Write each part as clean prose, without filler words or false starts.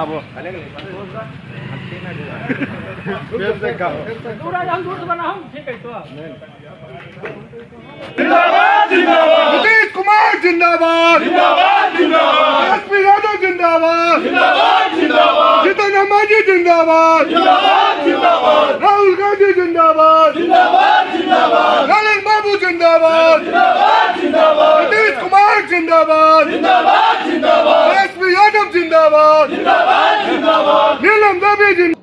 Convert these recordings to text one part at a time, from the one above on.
बाबू नीतीश कुमार जिंदाबाद, एसपी यादव जिंदाबाद, जीतन मांझी जिंदाबाद, राहुल गांधी जिंदाबाद, लालन बाबू जिंदाबाद, नीतीश कुमार जिंदाबाद, एसपी यादव जिंदाबाद, नीलम देवी जिंदाबाद।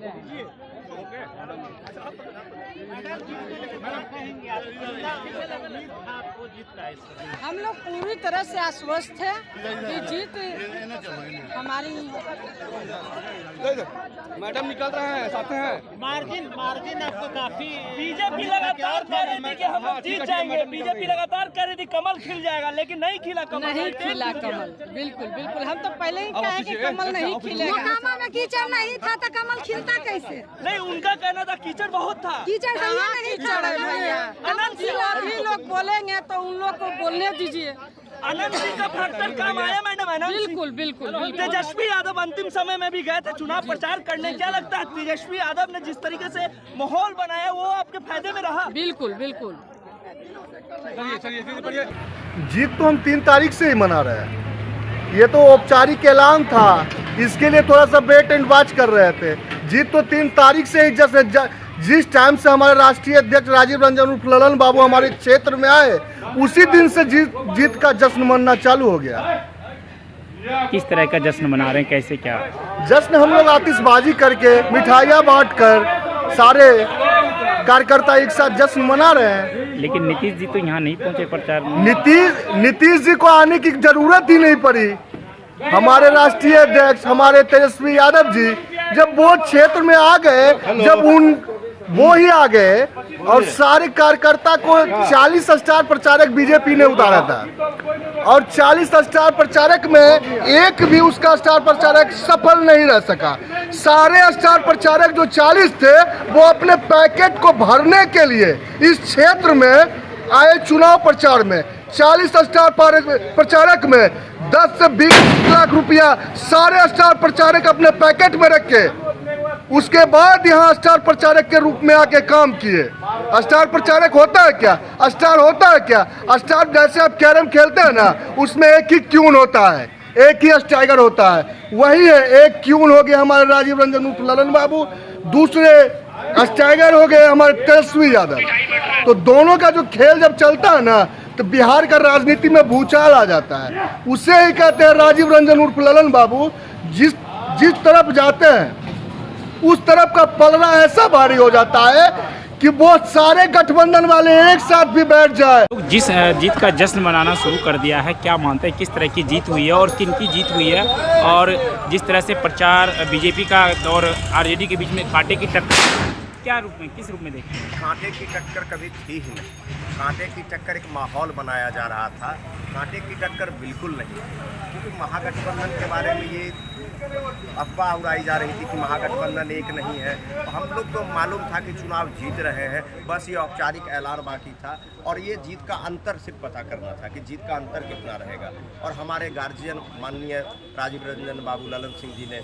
हम लोग पूरी तरह से आश्वस्त है कि जीत हमारी। मैडम निकल रहे हैं, साथ हैं। मार्जिन आपको काफी। बीजेपी लगातार कह रही थी कि हम जीत जाएंगे, बीजेपी लगातार कह रही थी कमल खिल जाएगा, लेकिन नहीं खिला कमल। नहीं खिला कमल, बिल्कुल बिल्कुल। हम तो पहले ही कहे कि कमल नहीं खिलेगा। मोकामा में कीचड़ नहीं था तो कमल खिलता कैसे? नहीं, उनका कहना था कीचड़ बहुत था। कीचड़ नहीं था भैया। अनंत जी अभी लोग बोलेंगे तो उन लोग को बोलने दीजिए। अनंत जी का फैक्टर काम आया मैडम। बिल्कुल बिल्कुल। तेजस्वी यादव अंतिम समय में भी गए थे चुनाव प्रचार करने। क्या लगता है तेजस्वी यादव ने जिस तरीके से माहौल बनाया वो आपके फायदे में रहा? बिल्कुल बिल्कुल। जीत तो हम 3 तारीख से ही मना रहे हैं। ये तो औपचारिक ऐलान था, इसके लिए थोड़ा सा वेट एंड वॉच कर रहे थे। जीत तो 3 तारीख से ही, जैसे जिस टाइम से हमारे राष्ट्रीय अध्यक्ष राजीव रंजन उर्फ ललन बाबू हमारे क्षेत्र में आए, उसी दिन से जीत का जश्न मनना चालू हो गया। किस तरह का जश्न मना रहे हैं, कैसे क्या जश्न? हम लोग आतिशबाजी करके, मिठाइयाँ बांट कर, सारे कार्यकर्ता एक साथ जश्न मना रहे हैं। लेकिन नीतीश जी तो यहाँ नहीं पहुँचे प्रचार में। नीतीश जी को आने की जरूरत ही नहीं पड़ी। हमारे राष्ट्रीय अध्यक्ष हमारे तेजस्वी यादव जी जब वो क्षेत्र में आ गए, जब वो ही आ गए और सारे कार्यकर्ता को 40 स्टार प्रचारक बीजेपी ने उतारा था, और 40 स्टार प्रचारक में एक भी उसका स्टार प्रचारक सफल नहीं रह सका। सारे स्टार प्रचारक जो 40 थे वो अपने पैकेट को भरने के लिए इस क्षेत्र में आए चुनाव प्रचार में। 40 स्टार प्रचारक में 10 से 20 लाख रुपया सारे स्टार प्रचारक अपने पैकेट में रखे, उसके बाद यहाँ स्टार प्रचारक के रूप में आके काम किए। स्टार प्रचारक होता है क्या? स्टार होता है क्या? स्टार जैसे आप कैरम खेलते हैं ना, उसमें एक ही क्यून होता है, एक ही स्टाइगर होता है, वही है। एक क्यून हो गए हमारे राजीव रंजन उर्फ ललन बाबू, दूसरे स्टाइगर हो गए हमारे तेजस्वी यादव। तो दोनों का जो खेल जब चलता है ना, तो बिहार का राजनीति में भूचाल आ जाता है। उसे ही कहते हैं राजीव रंजन उर्फ ललन बाबू। जिस तरफ जाते हैं उस तरफ का पलड़ा ऐसा भारी हो जाता है कि वो सारे गठबंधन वाले एक साथ भी बैठ जाए। जिस जीत का जश्न मनाना शुरू कर दिया है, क्या मानते हैं किस तरह की जीत हुई है और किन की जीत हुई है? और जिस तरह से प्रचार बीजेपी का और आरजेडी के बीच में कांटे की टक्कर, क्या रूप में, किस रूप में देखते हैं? कांटे की टक्कर कभी थी ही नहीं। कांटे की टक्कर एक माहौल बनाया जा रहा था, कांटे की टक्कर बिल्कुल नहीं। क्योंकि महागठबंधन के बारे में ये अफवाह उड़ाई जा रही थी कि महागठबंधन एक नहीं है। हम लोग को मालूम था कि चुनाव जीत रहे हैं, बस ये औपचारिक ऐलान बाकी था और ये जीत का अंतर सिर्फ पता करना था कि जीत का अंतर कितना रहेगा। और हमारे गार्जियन माननीय राजीव रंजन बाबू ललन सिंह जी ने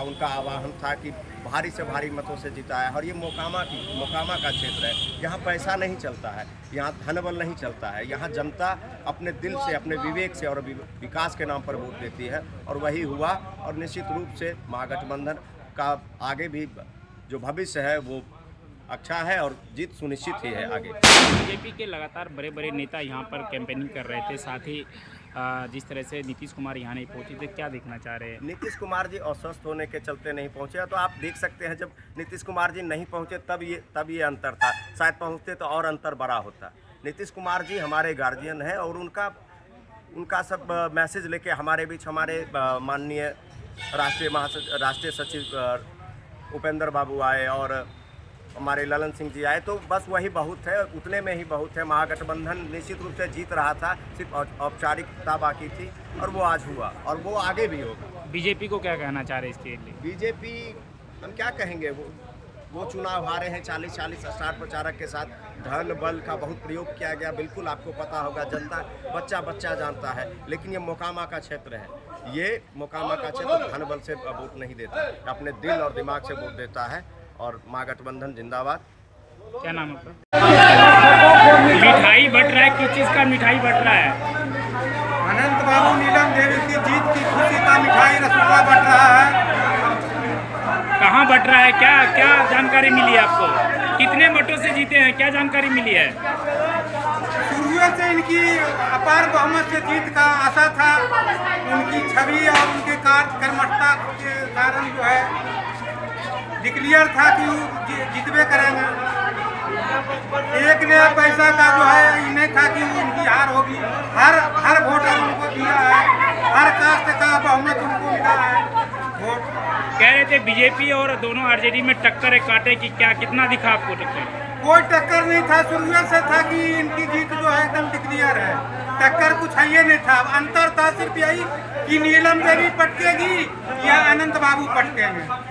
उनका आह्वान था कि भारी से भारी मतों से जिताया। और ये मोकामा का क्षेत्र है, यहाँ पैसा नहीं चलता है, यहाँ धन बल नहीं चलता है, यहाँ जनता अपने दिल से, अपने विवेक से और विकास के नाम पर वोट देती है, और वही हुआ। और निश्चित रूप से महागठबंधन का आगे भी जो भविष्य है वो अच्छा है और जीत सुनिश्चित ही है आगे। बीजेपी के लगातार बड़े बड़े नेता यहाँ पर कैंपेनिंग कर रहे थे, साथ ही जिस तरह से नीतीश कुमार यहाँ नहीं पहुँचे थे, क्या देखना चाह रहे हैं? नीतीश कुमार जी अस्वस्थ होने के चलते नहीं पहुँचे, तो आप देख सकते हैं जब नीतीश कुमार जी नहीं पहुँचे तब ये अंतर था। शायद पहुँचते तो और अंतर बड़ा होता। नीतीश कुमार जी हमारे गार्जियन हैं और उनका सब मैसेज लेके हमारे बीच हमारे माननीय राष्ट्रीय सचिव उपेंद्र बाबू आए और हमारे ललन सिंह जी आए, तो बस वही बहुत है, उतने में ही बहुत है। महागठबंधन निश्चित रूप से जीत रहा था, सिर्फ औपचारिकता बाकी थी और वो आज हुआ और वो आगे भी होगा। बीजेपी को क्या कहना चाह रहे हैं इसके लिए? बीजेपी हम क्या कहेंगे, वो वो चुनाव हारे हैं 40-40 स्टार प्रचारक के साथ। धन बल का बहुत प्रयोग किया गया, बिल्कुल आपको पता होगा, जनता बच्चा जानता है। लेकिन ये मोकामा का क्षेत्र है, ये मोकामा का क्षेत्र धन बल से वोट नहीं देता, अपने दिल और दिमाग से वोट देता है। और महागठबंधन जिंदाबाद। क्या नाम है आपका? मिठाई बट रहा है, किस चीज़ का मिठाई बट रहा है? अनंत बाबू नीलम देवी की जीत की खुशी का मिठाई रसगुल्ला बट रहा है। कहाँ बट रहा है? क्या क्या जानकारी मिली है आपको? कितने वोटों से जीते हैं, क्या जानकारी मिली है? शुरू से इनकी अपार बहुमत से जीत का आशा था। उनकी छवि और उनके कर्मठता के कारण जो है डिक्लेयर था कि वो जीतबे करेंगे। एक नया पैसा का जो है इन्हें था कि उनकी हार होगी। हर वोटर उनको दिया है, हर कास्ट का बहुमत उनको मिला है वोट। कह रहे थे बीजेपी और दोनों आरजेडी में टक्कर है, कांटे की, क्या कितना दिखा आपको टक्कर? कोई टक्कर नहीं था, शुरू से था कि इनकी जीत जो है एकदम डिक्लेयर है। टक्कर कुछ है ये नहीं था, अंतर था सिर्फ यही कि नीलम देवी पटकेगी या अनंत बाबू पटकेंगे।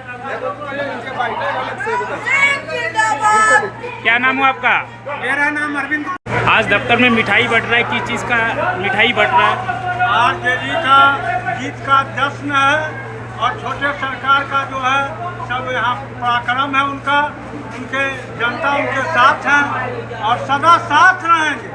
क्या नाम है आपका? मेरा नाम अरविंद। आज दफ्तर में मिठाई बट रहा है, किस चीज़ का मिठाई बट रहा है? आरजेडी का जीत का जश्न है और छोटे सरकार का जो है सब यहाँ पराक्रम है उनका। उनके जनता उनके साथ हैं और सदा साथ रहेंगे।